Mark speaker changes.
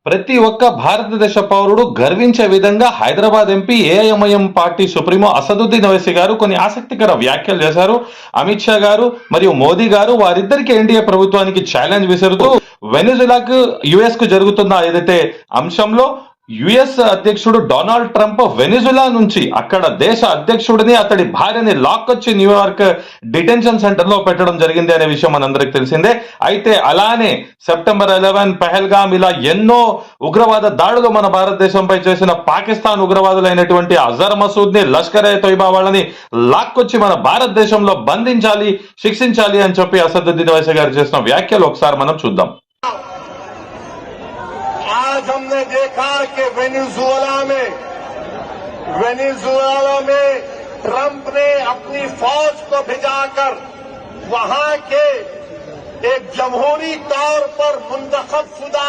Speaker 1: ప్రతి ఒక్క భారతదేశ పౌరుడు గర్వించే విధంగా Hyderabad MP AIMIM party supremo Asaduddin Owaisi గారు కొన్ని ఆసక్తికర వ్యాఖ్యలు చేశారు. అమిత్ షా గారు మరియు మోదీ గారు వారిద్దరికి ఎన్డీఏ ప్రభుత్వానికి ఛాలెంజ్ విసురుతూ వెనిజులాకు యుఎస్ కు జరుగుతున్న ఏదైతే అంశంలో యుఎస్ అధ్యక్షుడు డొనాల్డ్ ట్రంప్ వెనిజులా నుంచి అక్కడ దేశ అధ్యక్షుడిని అతడి భార్యని లాక్కొచ్చి న్యూయార్క్ డిటెన్షన్ సెంటర్ లో పెట్టడం జరిగింది అనే విషయం మనందరికి తెలిసిందే. అయితే అలానే సెప్టెంబర్ 11 పెహల్గామ్ ఇలా ఎన్నో ఉగ్రవాద దాడులు మన భారతదేశంపై చేసిన పాకిస్తాన్ ఉగ్రవాదులైనటువంటి అజర్ మసూద్ ని, లష్కర్ ఏ తోయిబా వాళ్ళని లాక్కొచ్చి మన భారతదేశంలో బంధించాలి, శిక్షించాలి అని చెప్పి అసదుద్దీన్ ఓవైసీ గారు చేసిన వ్యాఖ్యలు ఒకసారి మనం చూద్దాం.
Speaker 2: आज हमने देखा कि वेनेजुएला में ट्रंप ने अपनी फौज को भिजाकर वहां के एक जमहूरी तौर पर मुंतखब शुदा